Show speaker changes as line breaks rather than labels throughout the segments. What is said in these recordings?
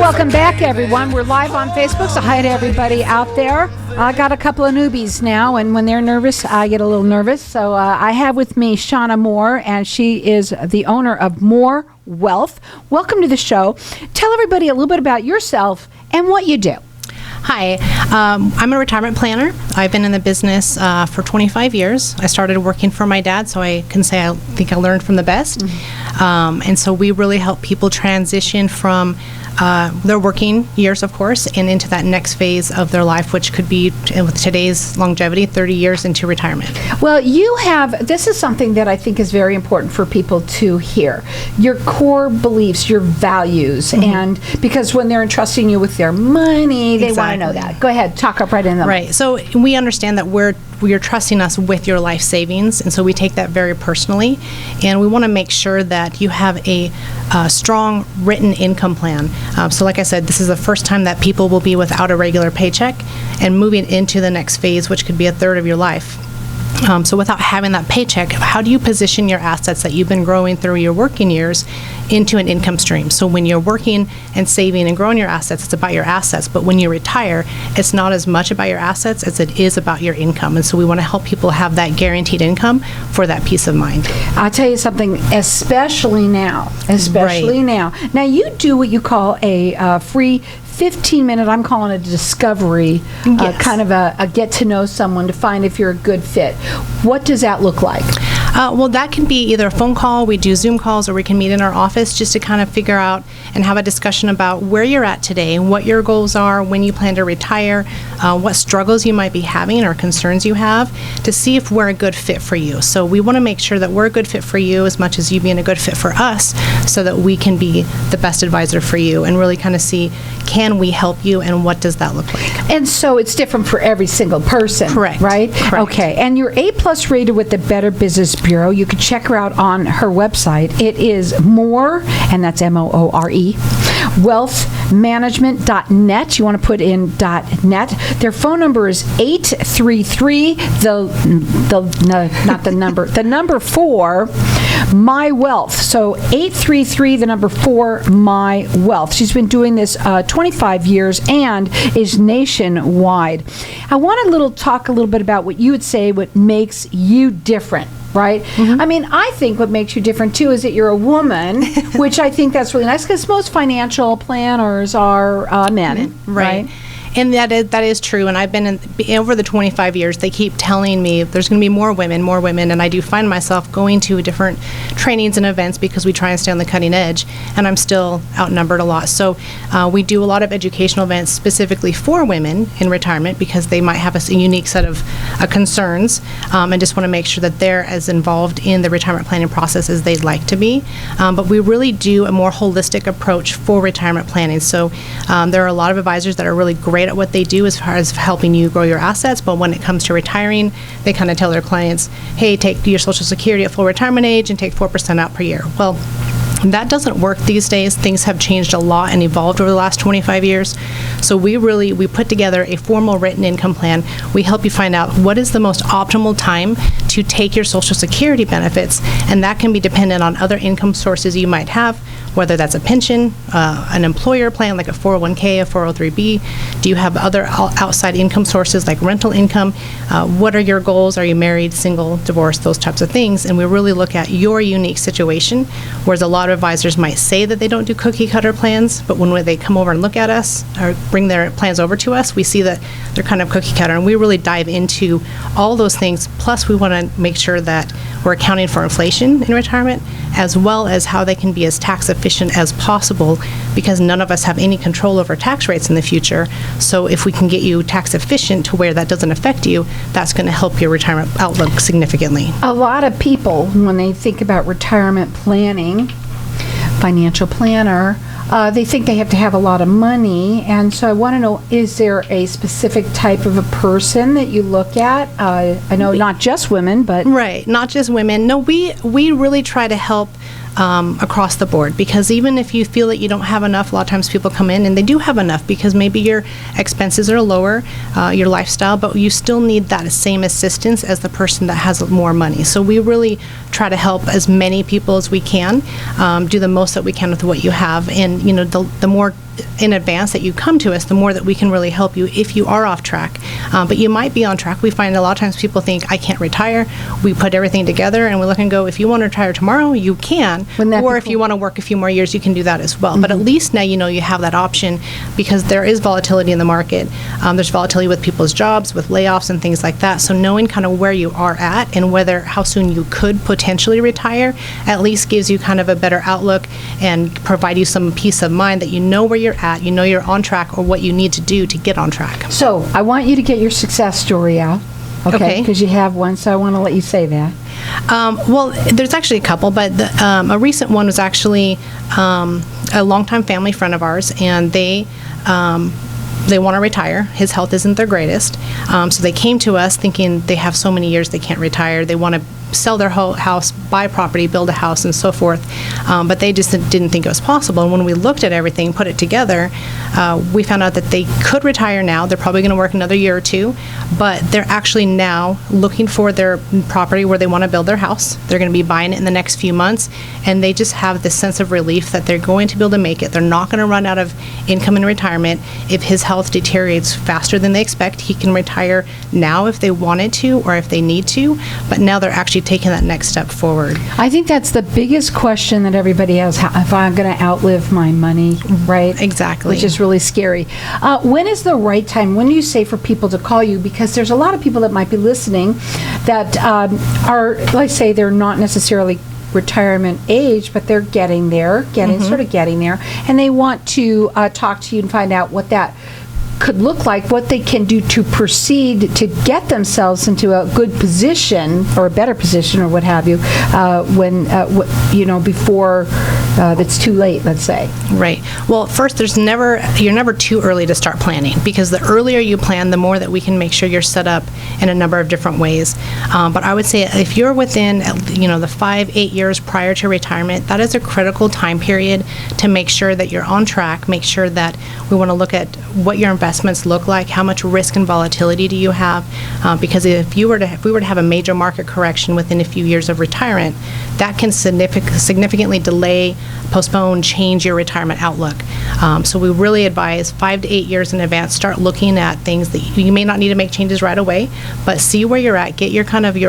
Welcome back, everyone. We're live on Facebook, so hi to everybody out there. I got a couple of newbies now, and when they're nervous, I get a little nervous. So I have with me Shawna Moore, and she is the owner of Moore Wealth. Welcome to the show. Tell everybody a little bit about yourself and what you do.
Hi, I'm a retirement planner. I've been in the business for 25 years. I started working for my dad, so I can say I think I learned from the best. And so we really help people transition from their working years, of course, and into that next phase of their life, which could be, with today's longevity, 30 years into retirement.
Well, this is something that I think is very important for people to hear. Your core beliefs, your values, and because when they're entrusting you with their money, they want to know that. Go ahead, talk up right in them.
Right. So we understand that you're trusting us with your life savings, and so we take that very personally, and we want to make sure that you have a strong written income plan. So like I said, this is the first time that people will be without a regular paycheck and moving into the next phase, which could be a third of your life. So without having that paycheck, how do you position your assets that you've been growing through your working years into an income stream? So when you're working and saving and growing your assets, it's about your assets. But when you retire, it's not as much about your assets as it is about your income. And so we want to help people have that guaranteed income for that peace of mind.
I'll tell you something, especially now. Now, you do what you call a free 15-minute, I'm calling it a discovery, kind of a get to know someone to find if you're a good fit. What does that look like?
Well, that can be either a phone call, we do Zoom calls, or we can meet in our office just to kind of figure out and have a discussion about where you're at today, what your goals are, when you plan to retire, what struggles you might be having or concerns you have, to see if we're a good fit for you. So we want to make sure that we're a good fit for you as much as you being a good fit for us, so that we can be the best advisor for you and really kind of see, can we help you and what does that look like?
And so it's different for every single person.
Correct.
Right?
Correct.
Okay. And you're A+ rated with the Better Business Bureau. You can check her out on her website. It is Moore, and that's Moore, wealthmanagement.net. You want to put in .net. Their phone number is 833, the number 4, My Wealth. So 833, the number 4, My Wealth. She's been doing this 25 years and is nationwide. I want to talk a little bit about what you would say what makes you different. Right? I mean, I think what makes you different, too, is that you're a woman, which I think that's really nice, because most financial planners are men, right? And
that is true. And I've been over the 25 years, they keep telling me there's going to be more women. And I do find myself going to different trainings and events because we try and stay on the cutting edge. And I'm still outnumbered a lot. So we do a lot of educational events specifically for women in retirement because they might have a unique set of concerns and just want to make sure that they're as involved in the retirement planning process as they'd like to be. But we really do a more holistic approach for retirement planning. So there are a lot of advisors that are really great at what they do as far as helping you grow your assets, but when it comes to retiring, they kind of tell their clients, hey, take your Social Security at full retirement age and take 4% out per year. Well, that doesn't work these days. Things have changed a lot and evolved over the last 25 years. So we put together a formal written income plan. We help you find out what is the most optimal time to take your Social Security benefits, and that can be dependent on other income sources you might have, whether that's a pension, an employer plan like a 401k, a 403b. Do you have other outside income sources like rental income? What are your goals? Are you married, single, divorced, those types of things? And we really look at your unique situation, whereas a lot of advisors might say that they don't do cookie cutter plans, but when they come over and look at us or bring their plans over to us, we see that they're kind of cookie cutter, and we really dive into all those things. Plus, we want to make sure that we're accounting for inflation in retirement, as well as how they can be as tax efficient as possible, because none of us have any control over tax rates in the future. So if we can get you tax efficient to where that doesn't affect you, that's going to help your retirement outlook significantly.
A lot of people, when they think about retirement planning, financial planner, they think they have to have a lot of money, and so I want to know, is there a specific type of a person that you look at? I know not just women, but...
Right, not just women. No, we really try to help across the board, because even if you feel that you don't have enough, a lot of times people come in and they do have enough because maybe your expenses are lower, your lifestyle, but you still need that same assistance as the person that has more money. So we really try to help as many people as we can, do the most that we can with what you have. And, you know, the more in advance that you come to us, the more that we can really help you if you are off track. But you might be on track. We find a lot of times people think, I can't retire. We put everything together and we look and go, if you want to retire tomorrow, you can. Or if you want to work a few more years, you can do that as well. But at least now you know you have that option, because there is volatility in the market. There's volatility with people's jobs, with layoffs and things like that. So knowing kind of where you are at and how soon you could potentially retire at least gives you kind of a better outlook and provide you some peace of mind that you know where you're at, you know you're on track, or what you need to do to get on track.
So I want you to get your success story out, okay? Because you have one, so I want to let you say that.
Well, there's actually a couple, but a recent one was actually a longtime family friend of ours, and they want to retire. His health isn't their greatest, so they came to us thinking they have so many years they can't retire. They want to sell their whole house, buy property, build a house, and so forth, but they just didn't think it was possible. And when we looked at everything, put it together, we found out that they could retire now. They're probably going to work another year or two, but they're actually now looking for their property where they want to build their house. They're going to be buying it in the next few months, and they just have this sense of relief that they're going to be able to make it. They're not going to run out of income in retirement. If his health deteriorates faster than they expect, he can retire now if they wanted to or if they need to, but now they're actually taking that next step forward.
I think that's the biggest question that everybody has, if I'm going to outlive my money, right?
Exactly.
Which is really scary. When is the right time? When do you say for people to call you? Because there's a lot of people that might be listening that are, let's say they're not necessarily retirement age, but they're getting there, sort of getting there, and they want to talk to you and find out what that could look like, what they can do to proceed to get themselves into a good position or a better position or what have you, before it's too late, let's say.
Right. Well, first, you're never too early to start planning, because the earlier you plan, the more that we can make sure you're set up in a number of different ways. But I would say if you're within, the 5-8 years prior to retirement, that is a critical time period to make sure that you're on track, make sure that we want to look at what your investments look like, how much risk and volatility do you have, because if we were to have a major market correction within a few years of retirement, that can significantly delay, postpone, change your retirement outlook. So we really advise 5 to 8 years in advance, start looking at things that you may not need to make changes right away, but see where you're at, get your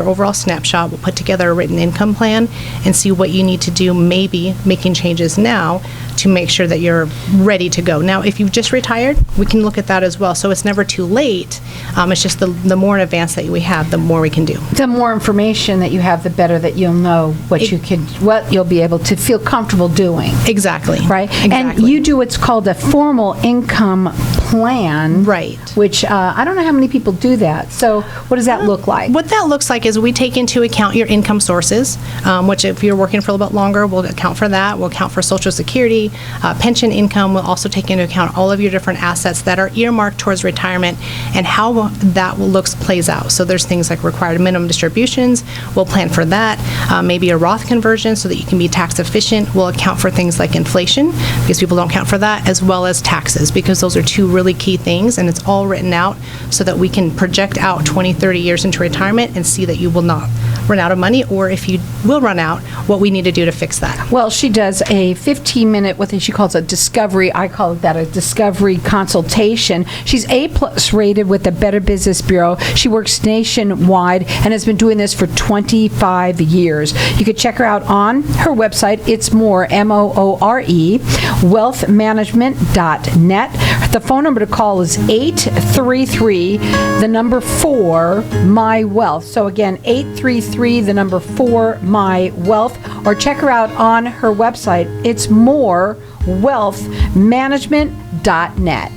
overall snapshot. We'll put together a written income plan and see what you need to do, maybe making changes now to make sure that you're ready to go. Now, if you've just retired, we can look at that as well. So it's never too late. It's just the more in advance that we have, the more we can do.
The more information that you have, the better that you'll know what you'll be able to feel comfortable doing.
Exactly.
Right?
Exactly.
And you do what's called a formal income plan.
Right.
Which I don't know how many people do that. So what does that look like?
What that looks like is we take into account your income sources, which if you're working for a little bit longer, we'll account for that. We'll account for Social Security, pension income. We'll also take into account all of your different assets that are earmarked towards retirement and how that plays out. So there's things like required minimum distributions. We'll plan for that. Maybe a Roth conversion so that you can be tax efficient. We'll account for things like inflation, because people don't count for that, as well as taxes, because those are two really key things, and it's all written out so that we can project out 20, 30 years into retirement and see that you will not run out of money, or if you will run out, what we need to do to fix that.
Well, she does a 15-minute, what she calls a discovery, I call that a discovery consultation. She's A+ rated with the Better Business Bureau. She works nationwide and has been doing this for 25 years. You could check her out on her website. It's Moore, Moore, wealthmanagement.net. The phone number to call is 833-4-MY-WEALTH. So again, 833-4-MY-WEALTH, or check her out on her website. It's Moore, wealthmanagement.net.